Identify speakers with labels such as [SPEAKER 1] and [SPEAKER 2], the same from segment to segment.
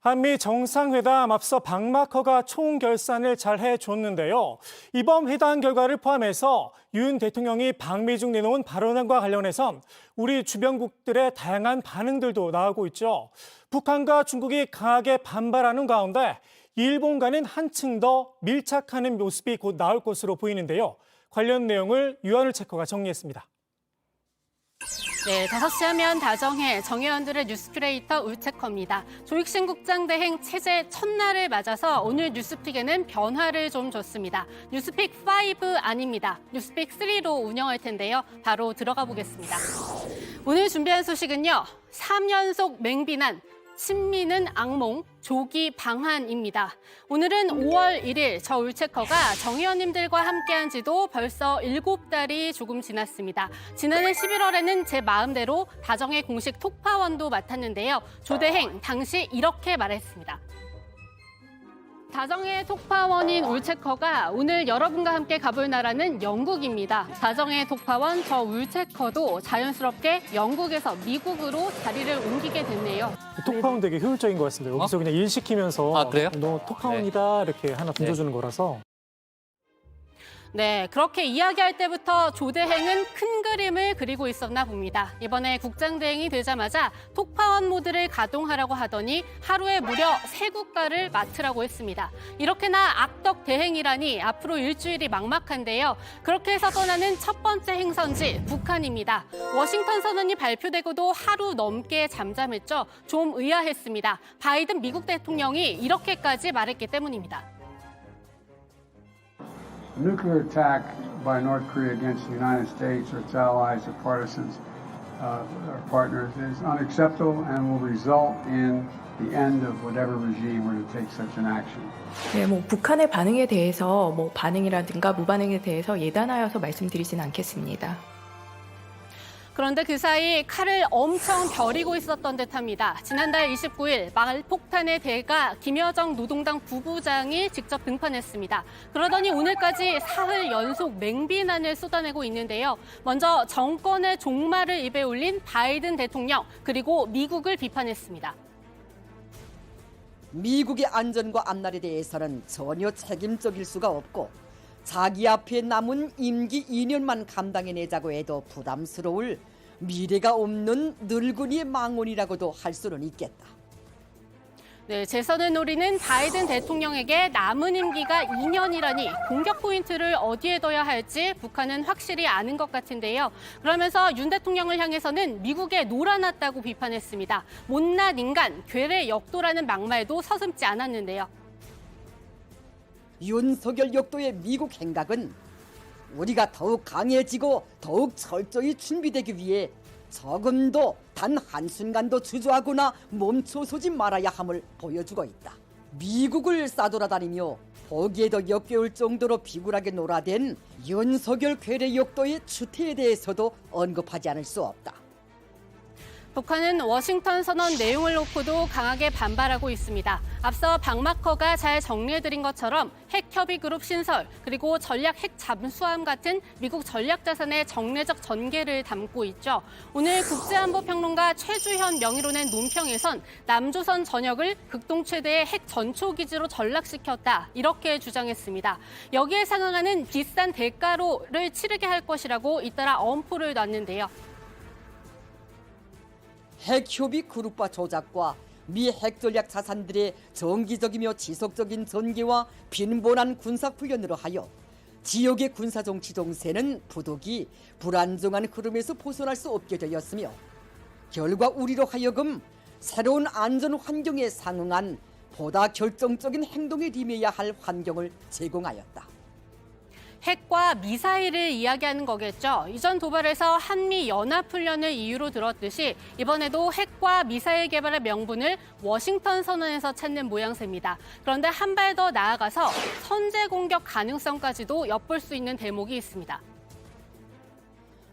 [SPEAKER 1] 한미 정상회담 앞서 박마커가 총결산을 잘 해줬는데요. 이번 회담 결과를 포함해서 윤 대통령이 방미 중 내놓은 발언과 관련해선 우리 주변국들의 다양한 반응들도 나오고 있죠. 북한과 중국이 강하게 반발하는 가운데 일본과는 한층 더 밀착하는 모습이 곧 나올 것으로 보이는데요. 관련 내용을 유한울 체커가 정리했습니다.
[SPEAKER 2] 네, 5시 하면 다정해 정의원들의 뉴스큐레이터 울체커입니다. 조익신 국장 대행 체제 첫날을 맞아서 오늘 뉴스픽에는 변화를 좀 줬습니다. 뉴스픽 5 아닙니다. 뉴스픽 3로 운영할 텐데요. 바로 들어가 보겠습니다. 오늘 준비한 소식은요. 3연속 맹비난, 친미는 악몽, 조기 방한입니다. 오늘은 5월 1일 저 울체커가 정 의원님들과 함께한 지도 벌써 7달이 조금 지났습니다. 지난해 11월에는 제 마음대로 다정의 공식 톡파원도 맡았는데요. 조대행 당시 이렇게 말했습니다. 다정의 톡파원인 울체커가 오늘 여러분과 함께 가볼 나라는 영국입니다. 다정의 톡파원 저 울체커도 자연스럽게 영국에서 미국으로 자리를 옮기게 됐네요.
[SPEAKER 1] 톡파원 되게 효율적인 것 같습니다. 여기서 그냥 일 시키면서
[SPEAKER 3] 그래요?
[SPEAKER 1] 너 톡파원이다 이렇게 하나 던져주는 거라서.
[SPEAKER 2] 네, 그렇게 이야기할 때부터 조대행은 큰 그림을 그리고 있었나 봅니다. 이번에 국장대행이 되자마자 톡파원 모드를 가동하라고 하더니 하루에 무려 3국가를 맡으라고 했습니다. 이렇게나 악덕 대행이라니 앞으로 일주일이 막막한데요. 그렇게 해서 떠나는 첫 번째 행선지 북한입니다. 워싱턴 선언이 발표되고도 하루 넘게 잠잠했죠. 좀 의아했습니다. 바이든 미국 대통령이 이렇게까지 말했기 때문입니다.
[SPEAKER 4] Nuclear attack by North Korea against the United States or its allies or partisans or partners is unacceptable and will result in the end of whatever regime were to take such an action.
[SPEAKER 5] 네, 북한의 반응에 대해서 반응이라든가 무반응에 대해서 예단하여서 말씀드리진 않겠습니다.
[SPEAKER 2] 그런데 그 사이 칼을 엄청 벼리고 있었던 듯합니다. 지난달 29일 말폭탄의 대가 김여정 노동당 부부장이 직접 등판했습니다. 그러더니 오늘까지 사흘 연속 맹비난을 쏟아내고 있는데요. 먼저 정권의 종말을 입에 올린 바이든 대통령 그리고 미국을 비판했습니다.
[SPEAKER 6] 미국의 안전과 앞날에 대해서는 전혀 책임적일 수가 없고 자기 앞에 남은 임기 2년만 감당해내자고 해도 부담스러울 미래가 없는 늙은이의 망언이라고도 할 수는 있겠다.
[SPEAKER 2] 네, 재선을 노리는 바이든 대통령에게 남은 임기가 2년이라니 공격 포인트를 어디에 둬야 할지 북한은 확실히 아는 것 같은데요. 그러면서 윤 대통령을 향해서는 미국에 놀아났다고 비판했습니다. 못난 인간, 괴뢰 역도라는 막말도 서슴지 않았는데요.
[SPEAKER 6] 윤석열 역도의 미국 행각은 우리가 더욱 강해지고 더욱 철저히 준비되기 위해 조금도 단 한순간도 주저하거나 멈춰서지 말아야 함을 보여주고 있다. 미국을 싸돌아다니며 보기에도 역겨울 정도로 비굴하게 놀아댄 윤석열 괴뢰 역도의 추태에 대해서도 언급하지 않을 수 없다.
[SPEAKER 2] 북한은 워싱턴 선언 내용을 놓고도 강하게 반발하고 있습니다. 앞서 박마커가 잘 정리해드린 것처럼 핵협의 그룹 신설 그리고 전략 핵 잠수함 같은 미국 전략 자산의 정례적 전개를 담고 있죠. 오늘 국제안보평론가 최주현 명의로 낸 논평에선 남조선 전역을 극동 최대의 핵 전초기지로 전락시켰다 이렇게 주장했습니다. 여기에 상응하는 비싼 대가를 치르게 할 것이라고 잇따라 엄포를 놨는데요.
[SPEAKER 6] 핵협의 그룹화 조작과 미 핵전략 자산들의 정기적이며 지속적인 전개와 빈번한 군사훈련으로 하여 지역의 군사정치 정세는 부득이 불안정한 흐름에서 벗어날 수 없게 되었으며 결과 우리로 하여금 새로운 안전 환경에 상응한 보다 결정적인 행동에 임해야 할 환경을 제공하였다.
[SPEAKER 2] 핵과 미사일을 이야기하는 거겠죠. 이전 도발에서 한미 연합훈련을 이유로 들었듯이 이번에도 핵과 미사일 개발의 명분을 워싱턴 선언에서 찾는 모양새입니다. 그런데 한 발 더 나아가서 선제 공격 가능성까지도 엿볼 수 있는 대목이 있습니다.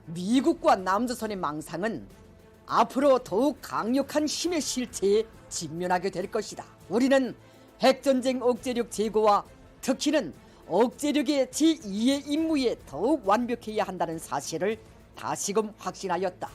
[SPEAKER 6] 미국과 남조선의 망상은 앞으로 더욱 강력한 힘의 실체에 직면하게 될 것이다. 우리는 핵전쟁 억제력 제고와 특히는 억제력의 제2의 임무에 더욱 완벽해야 한다는 사실을 다시금 확신하였다.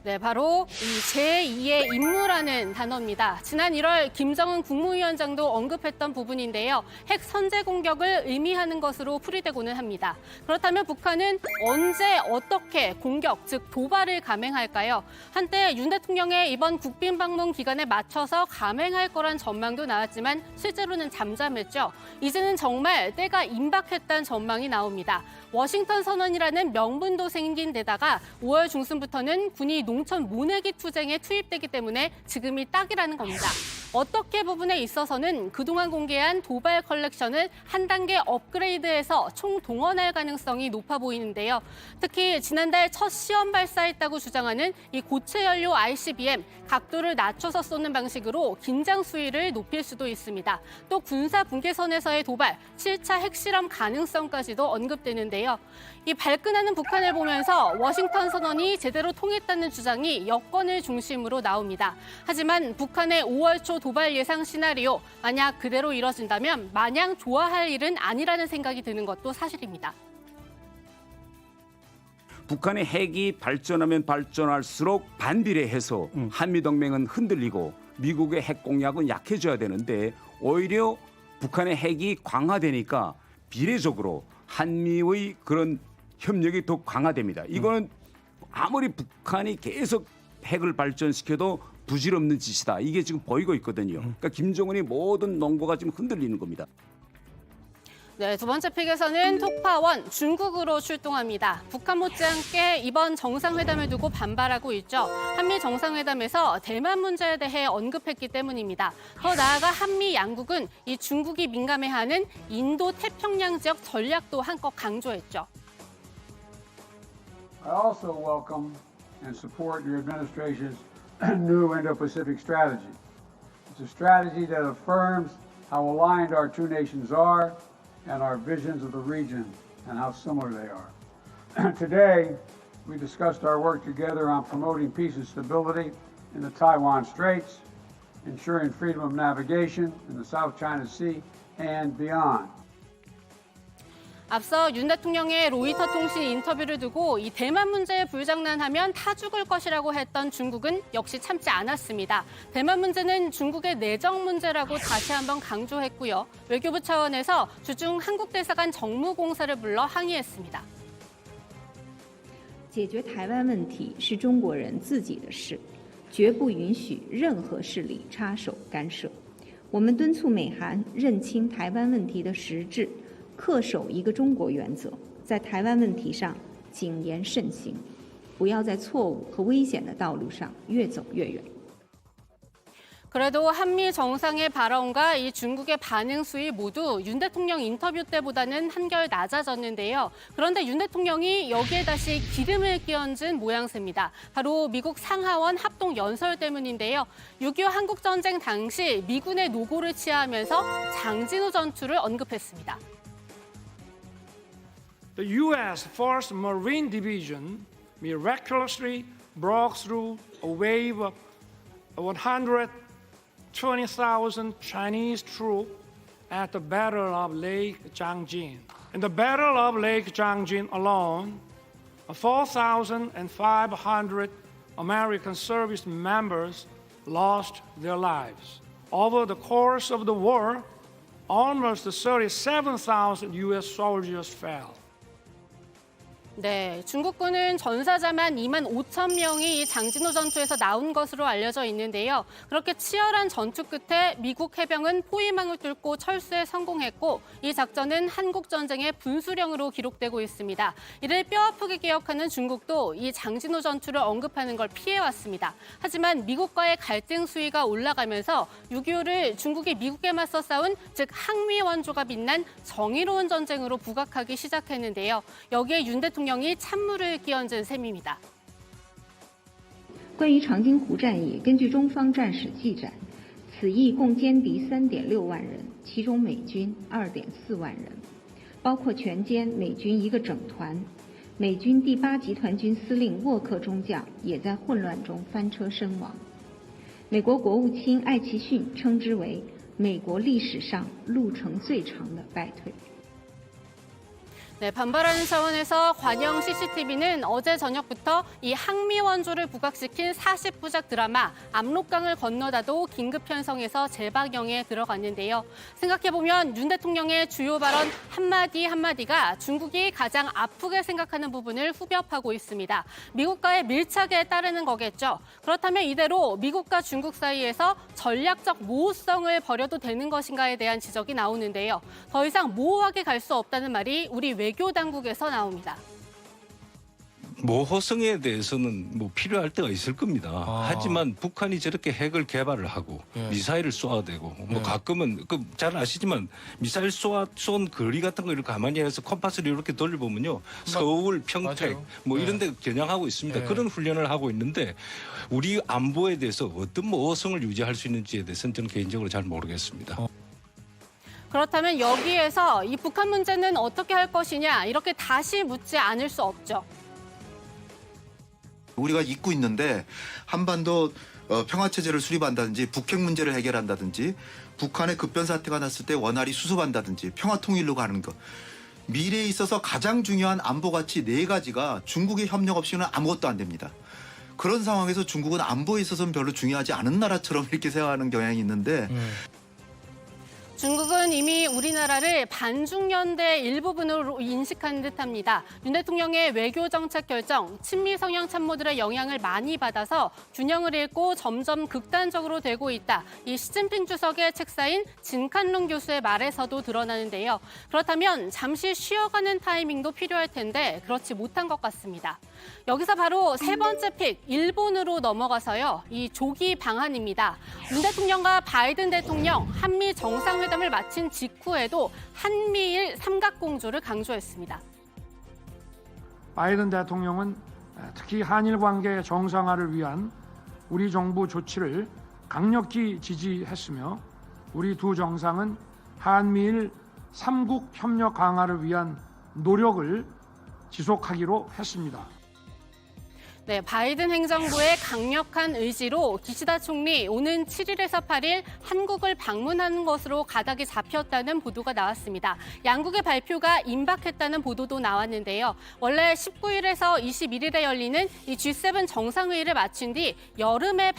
[SPEAKER 2] 네, 바로 이 제2의 임무라는 단어입니다. 지난 1월 김정은 국무위원장도 언급했던 부분인데요. 핵 선제 공격을 의미하는 것으로 풀이되고는 합니다. 그렇다면 북한은 언제 어떻게 공격, 즉 도발을 감행할까요? 한때 윤 대통령의 이번 국빈 방문 기간에 맞춰서 감행할 거란 전망도 나왔지만 실제로는 잠잠했죠. 이제는 정말 때가 임박했다는 전망이 나옵니다. 워싱턴 선언이라는 명분도 생긴 데다가 5월 중순부터는 군이 농촌 모내기 투쟁에 투입되기 때문에 지금이 딱이라는 겁니다. 어떻게 부분에 있어서는 그동안 공개한 도발 컬렉션을 한 단계 업그레이드해서 총동원할 가능성이 높아 보이는데요. 특히 지난달 첫 시험 발사했다고 주장하는 이 고체 연료 ICBM, 각도를 낮춰서 쏘는 방식으로 긴장 수위를 높일 수도 있습니다. 또 군사 분계선에서의 도발, 7차 핵실험 가능성까지도 언급되는데요. 이 발끈하는 북한을 보면서 워싱턴 선언이 제대로 통했다는 주장이 여권을 중심으로 나옵니다. 하지만 북한의 5월 초 도발 예상 시나리오, 만약 그대로 이뤄진다면 마냥 좋아할 일은 아니라는 생각이 드는 것도 사실입니다.
[SPEAKER 3] 북한의 핵이 발전하면 발전할수록 반비례해서 한미동맹은 흔들리고 미국의 핵 공약은 약해져야 되는데 오히려 북한의 핵이 강화되니까 비례적으로 한미의 그런 협력이 더 강화됩니다. 이거는 아무리 북한이 계속 핵을 발전시켜도 부질없는 짓이다. 이게 지금 보이고 있거든요. 그러니까 김정은이 모든 농고가 지금 흔들리는 겁니다.
[SPEAKER 2] 네, 두 번째 픽에서는 톡파원 중국으로 출동합니다. 북한 못지않게 이번 정상회담을 두고 반발하고 있죠. 한미 정상회담에서 대만 문제에 대해 언급했기 때문입니다. 더 나아가 한미 양국은 이 중국이 민감해하는 인도 태평양 지역 전략도 한껏 강조했죠.
[SPEAKER 4] I also welcome and support your administration's new Indo-Pacific strategy. It's a strategy that affirms how aligned our two nations are and our visions of the region and how similar they are. Today, we discussed our work together on promoting peace and stability in the Taiwan Straits, ensuring freedom of navigation in the South China Sea and beyond.
[SPEAKER 2] 앞서 윤 대통령의 로이터 통신 인터뷰를 두고 이 대만 문제에 불장난하면 타 죽을 것이라고 했던 중국은 역시 참지 않았습니다. 대만 문제는 중국의 내정 문제라고 다시 한번 강조했고요. 외교부 차원에서 주중 한국 대사관 정무공사를 불러 항의했습니다.
[SPEAKER 7] 解决台湾问题是中国人自己的事，绝不允许任何势力插手干涉。我们敦促美韩认清台湾问题的实质。 恪守一个中国原则，在台湾问题上谨言慎行，不要在错误和危险的道路上越走越远。
[SPEAKER 2] 그래도 한미 정상의 발언과 이 중국의 반응 수위 모두 윤 대통령 인터뷰 때보다는 한결 낮아졌는데요. 그런데 윤 대통령이 여기에 다시 기름을 끼얹은 모양새입니다. 바로 미국 상하원 합동 연설 때문인데요. 6.25 한국전쟁 당시 미군의 노고를 치하하면서 장진호 전투를 언급했습니다.
[SPEAKER 8] The U.S. 1st Marine Division miraculously broke through a wave of 120,000 Chinese troops at the Battle of Lake Changjin. In the Battle of Lake Changjin alone, 4,500 American service members lost their lives. Over the course of the war, almost 37,000 U.S. soldiers fell.
[SPEAKER 2] 네, 중국군은 전사자만 2만 5천 명이 이 장진호 전투에서 나온 것으로 알려져 있는데요. 그렇게 치열한 전투 끝에 미국 해병은 포위망을 뚫고 철수에 성공했고 이 작전은 한국 전쟁의 분수령으로 기록되고 있습니다. 이를 뼈아프게 기억하는 중국도 이 장진호 전투를 언급하는 걸 피해왔습니다. 하지만 미국과의 갈등 수위가 올라가면서 6.25를 중국이 미국에 맞서 싸운 즉 항미 원조가 빛난 정의로운 전쟁으로 부각하기 시작했는데요. 여기에 윤 대통령이 찬물을 끼얹은 셈입니다.
[SPEAKER 7] 关于长津湖战役，根据中方战史记载，此役共歼敌3.6万人，其中美军2.4万人，包括全歼美军一个整团。美军第8集团军司令沃克中将也在混乱中翻车身亡。美国国务卿艾奇逊称之为美国历史上路程最长的败退。
[SPEAKER 2] 네, 반발하는 차원에서 관영 CCTV는 어제 저녁부터 이 항미 원조를 부각시킨 40부작 드라마 압록강을 건너다도 긴급 편성해서 재방영에 들어갔는데요. 생각해보면 윤 대통령의 주요 발언 한마디 한마디가 중국이 가장 아프게 생각하는 부분을 후벼파고 있습니다. 미국과의 밀착에 따르는 거겠죠. 그렇다면 이대로 미국과 중국 사이에서 전략적 모호성을 버려도 되는 것인가에 대한 지적이 나오는데요. 더 이상 모호하게 갈 수 없다는 말이 우리 외교 당국에서 나옵니다.
[SPEAKER 9] 모호성에 대해서는 뭐 필요할 때가 있을 겁니다. 하지만 북한이 저렇게 핵을 개발을 하고 미사일을 쏘아대고 뭐 가끔은 잘 아시지만 미사일 쏜 거리 같은 거 이렇게 가만히 해서 컴파스를 이렇게 돌려보면요. 서울, 평택 뭐 이런 데 겨냥하고 있습니다. 그런 훈련을 하고 있는데 우리 안보에 대해서 어떤 모호성을 유지할 수 있는지에 대해서는 저는 개인적으로 잘 모르겠습니다.
[SPEAKER 2] 그렇다면 여기에서 이 북한 문제는 어떻게 할 것이냐 이렇게 다시 묻지 않을 수 없죠.
[SPEAKER 10] 우리가 잊고 있는데 한반도 평화체제를 수립한다든지 북핵 문제를 해결한다든지 북한의 급변 사태가 났을 때 원활히 수습한다든지 평화통일로 가는 것. 미래에 있어서 가장 중요한 안보 가치 4가지가 중국의 협력 없이는 아무것도 안 됩니다. 그런 상황에서 중국은 안보에 있어서는 별로 중요하지 않은 나라처럼 이렇게 생각하는 경향이 있는데
[SPEAKER 2] 중국은 이미 우리나라를 반중연대 일부분으로 인식한 듯합니다. 윤 대통령의 외교 정책 결정, 친미 성향 참모들의 영향을 많이 받아서 균형을 잃고 점점 극단적으로 되고 있다. 이 시진핑 주석의 책사인 진칸룽 교수의 말에서도 드러나는데요. 그렇다면 잠시 쉬어가는 타이밍도 필요할 텐데 그렇지 못한 것 같습니다. 여기서 바로 세 번째 픽, 일본으로 넘어가서요. 이 조기 방한입니다. 윤 대통령과 바이든 대통령 한미 정상회담을 마친 직후에도 한미일 삼각공조를 강조했습니다.
[SPEAKER 8] 바이든 대통령은 특히 한일 관계 정상화를 위한 우리 정부 조치를 강력히 지지했으며 우리 두 정상은 한미일 3국 협력 강화를 위한 노력을 지속하기로 했습니다.
[SPEAKER 2] 네, 바이든 행정부의 강력한 의지로 기시다 총리 오는 7일에서 8일 한국을 방문하는 것으로 가닥이 잡혔다는 보도가 나왔습니다. 양국의 발표가 임박했다는 보도도 나왔는데요. 원래 19일에서 21일에 열리는 이 G7 정상회의를 마친 뒤 여름에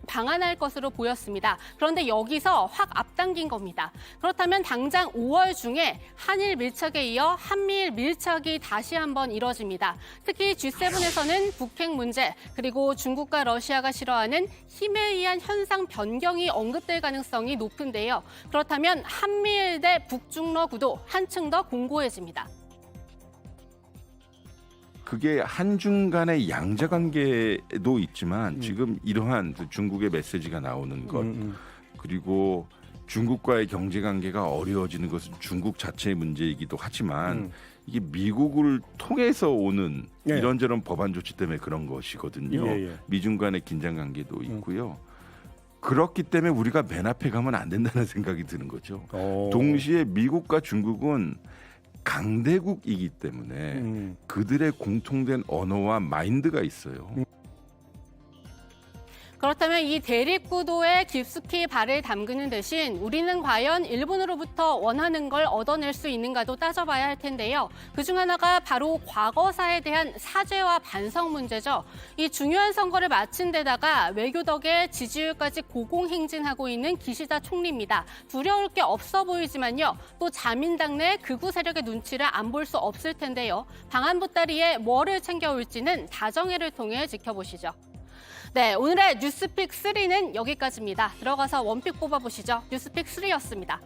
[SPEAKER 2] 방한할 것으로 보였습니다. 그런데 여기서 확 앞당긴 겁니다. 그렇다면 당장 5월 중에 한일 밀착에 이어 한미일 밀착이 다시 한번 이뤄집니다. 특히 G7에서는 북핵 문제 그리고 중국과 러시아가 싫어하는 힘에 의한 현상 변경이 언급될 가능성이 높은데요. 그렇다면 한미일 대 북중러 구도 한층 더 공고해집니다.
[SPEAKER 11] 그게 한중 간의 양자 관계도 있지만 지금 이러한 중국의 메시지가 나오는 것 그리고 중국과의 경제 관계가 어려워지는 것은 중국 자체의 문제이기도 하지만 이게 미국을 통해서 오는 이런저런 법안 조치 때문에 그런 것이거든요. 미중 간의 긴장 관계도 있고요. 그렇기 때문에 우리가 맨 앞에 가면 안 된다는 생각이 드는 거죠. 동시에 미국과 중국은 강대국이기 때문에 그들의 공통된 언어와 마인드가 있어요.
[SPEAKER 2] 그렇다면 이 대립구도에 깊숙이 발을 담그는 대신 우리는 과연 일본으로부터 원하는 걸 얻어낼 수 있는가도 따져봐야 할 텐데요. 그중 하나가 바로 과거사에 대한 사죄와 반성 문제죠. 이 중요한 선거를 마친 데다가 외교 덕에 지지율까지 고공행진하고 있는 기시다 총리입니다. 두려울 게 없어 보이지만요. 또 자민당 내 극우 세력의 눈치를 안 볼 수 없을 텐데요. 방한 보따리에 뭐를 챙겨올지는 다정회를 통해 지켜보시죠. 네, 오늘의 뉴스픽 3는 여기까지입니다. 들어가서 원픽 뽑아보시죠. 뉴스픽 3였습니다.